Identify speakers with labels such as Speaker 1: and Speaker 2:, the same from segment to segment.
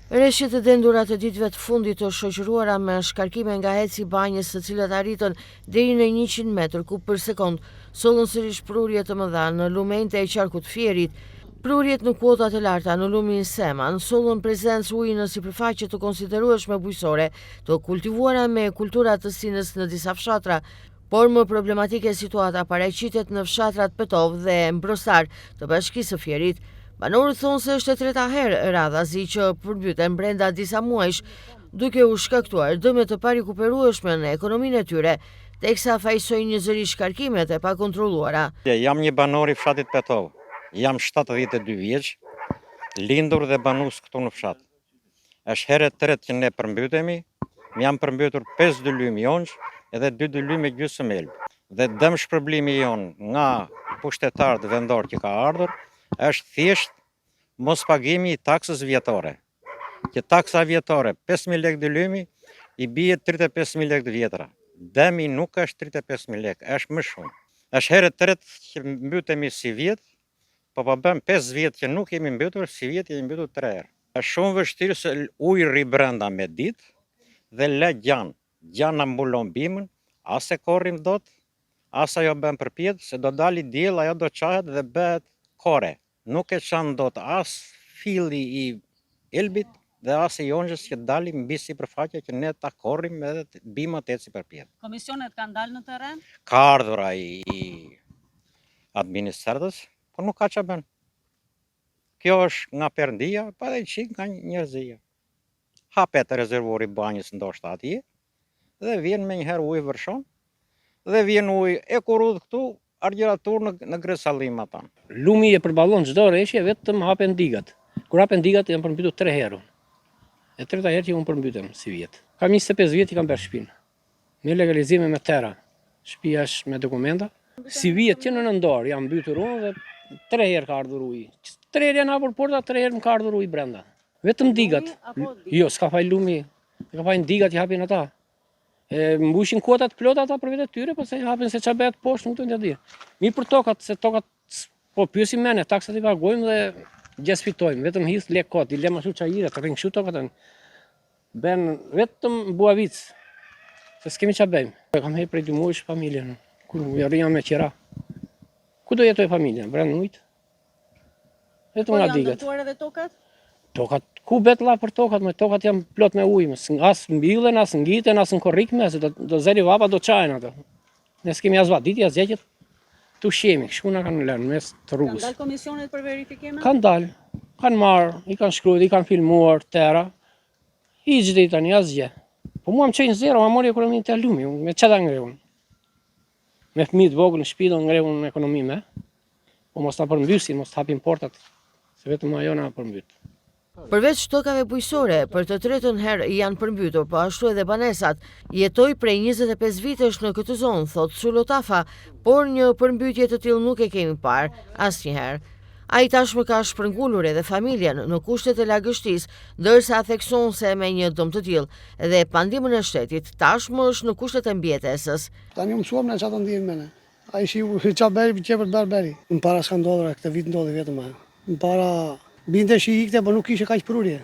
Speaker 1: Rreshjet e dendura të ditëve të fundit të shoqëruara me shkarkime nga eci i banjës, të cilat arritën deri në 100 metër kub për sekond, sollën sërish prurje të mëdha në lumenjtë e qarkut Fierit. Prurjet në kuotat e larta në lumin Seman sollën prezencë ujë në sipërfaqe të konsiderueshme bujqësore, të kultivuara me kultura të sinës në disa fshatra, por më problematike situata paraqitet në fshatrat Petov dhe Mbrostar të bashkisë së Fierit. Banorët thonë se është e treta herë radhazi që përmbyten brenda disa muajsh, duke u shkaktuar dëme të parikuperueshme në ekonominë e tyre, teksa fajsojnë një zëri shkarkimet e pakontrolluara.
Speaker 2: Jam një banor i fshatit Petov. Jam 72 vjeç, lindur dhe banus këtu në fshat. Është herë e tretë që ne përmbytemi, jam përmbytur 5 dylymë jonç edhe 2 dylymë gjysmë elb. Dhe dëm shpërblimi jon nga pushtetarët vendor që ka ardhur është thjesht mos pagimi i taksës vjetore. Që taksa vjetore 5.000 lekë dylymi i bie 35.000 lekë vjetra. Dëmi nuk është 35.000 lekë, është më shumë. Është herë e tretë që mbytemi si vjet. Po bëm 5 vjet që nuk jemi mbytur, si vjet jemi mbytur 3 herë. Është shumë vështirë se ujë rri brenda me ditë dhe le gjan. Gjan na mbulon bimën, as e korrim dot, as ajo bën përpjet, se do dali diell, ajo do çahet dhe bëhet kore. Nuk e çan dot as filli i elbit dhe as e jonjës që dalim mbi sipërfaqe që ne ta korrim edhe bima të eci përpjet.
Speaker 3: Komisionet kanë dalë në terren?
Speaker 2: Ka ardhur ai administratës, po nuk ka që bën. Kjo është nga Perëndia, pa dhe qik nga njerëzia. Hapet rezervori banjës ndoshta atje, dhe vjen me njëherë ujë vërshon, dhe vjen ujë e kurudh këtu, argjeratur në Gresallim atan.
Speaker 4: Lumi e përballon çdo rreshje, vetëm hapen digat. Kur hapen digat janë përmbytur 3 herë. E treta herë që unë përmbytem si vjet. Kam 25 vjet që kam bërë shtëpinë. Me legalizime me tera. Shtëpia është me dokumenta. Si vjet që në nëndor jam mbytur unë dhe 3 herë ka ardhur ujë. 3 herë janë hapur porta, 3 herë më ka ardhur ujë brenda. Vetëm digat. Jo, s'ka faj lumi. Ka fajnë digat që hapin ata. Mbushin kuotat plot ata për vetë tyre, pastaj hapin se çfarë bëhet poshtë, nuk do të di. Mi për tokat, se tokat po pyesim mene, taksat i pagojmë dhe gjasfitojmë, vetëm his lek kot, dilema shu çajira, të rrin kështu tokat. Ben vetëm buavic. Se s'kemi çfarë bëjmë. Kam hej prej 2 muajsh familjen. Kur rria me qira. Ku do jetoj familja? Brenda ujit? Vetëm nga digat.
Speaker 3: Po janë dëmtuar edhe tokat?
Speaker 4: Tokat, ku bet la për tokat, me tokat janë plot me ujë, as mbillen, as ngiten, as në korrikme, se do zeri vapa, do çajnë ato. Ne s'kemi as vaditje, as gjegjet, tu shemi, kështu na kanë lënë mes të rrugës.
Speaker 3: Kanë dalë komisionet për verifikime?
Speaker 4: Kanë dalë, kanë marrë, i kanë shkruar, i kanë filmuar tera, i gjdi tani as gjë. Po mua më çojnë zero, ma mori ekonominë të lumi, me çfarë ngrehun? Me fëmijë të vogël në shtëpi do ngrehun ekonominë, po mos ta përmbysin, mos hapin portat, se vetëm ajo na përmbyt.
Speaker 1: Përveç tokave bujqësore, për të tretën herë janë përmbytur, po ashtu edhe banesat. Jetoj prej 25 vitesh në këtë zonë, thot Sulotafa, por një përmbytje të tillë nuk e kemi parë asnjëherë. Ai tashmë ka shpërngulur edhe familjen në kushtet e lagështisë, ndërsa thekson se me një dëm të tillë dhe pandimën e shtetit tashmë është në kushtet e mbjetesës.
Speaker 5: Tani mësuam në çfarë ndjen mene. Ai çfarë bëri për barberi. Më para s'ka ndodhur, këtë vit ndodhi vetëm ajo. Më para binte që ikte, po nuk ishte kaq prurje.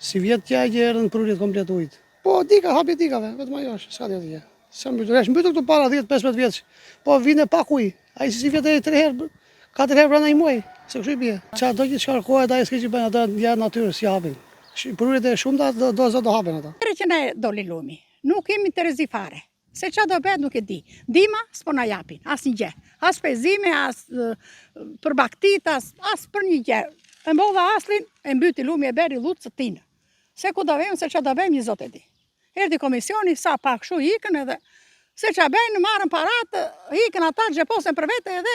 Speaker 5: Si vjet që erdhën prurjet komplet ujit. Po dika, hapi dikave, vetëm ajo është, s'ka tjetër gjë. Sa mbytur këtu para 10-15 vjeç. Po vjen pak ujë. Ai si vjet 3 herë, 4 herë brenda një muaji. Se kështu i bie. Çfarë do të shkarkohet ai s'ka që bën ata janë natyrës si hapin. Prurjet e shumta do hapen ata.
Speaker 6: Herë që ne doli lumi, nuk kemi terezi fare. Se çfarë do bëhet nuk e di. Dima s'po na japin, asnjë gjë. As pezime, as për baktit, as për një gjë. E mbova aslin, e mbyti lumi e beri lutës të tinë. Se ku do vejmë, se që do vejmë, një zot e di. Erdi komisioni, sa pak shu ikën edhe, se që bejnë, marën paratë, ikën ata, gjeposen për vete edhe,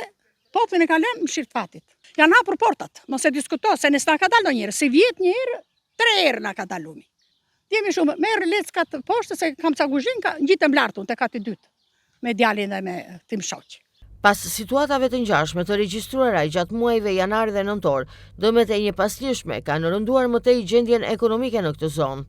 Speaker 6: poplin e kalem më shirtë fatit. Janë hapur portat, mos e diskuto, se nësë na ka dalë do njërë, si vjet njërë, 3 herë na ka dalë lumi. Jemi shumë, merë leckat poshtë, se kam ca guzhin, gjitëm lartun të kati dytë, me djalin dhe me tim shoqë.
Speaker 1: Pas situatave të ngjashme të regjistruara gjatë muajve janar dhe nëntor, dëmet e një pasnjëshme kanë rënduar më tej gjendjen ekonomike në këtë zonë.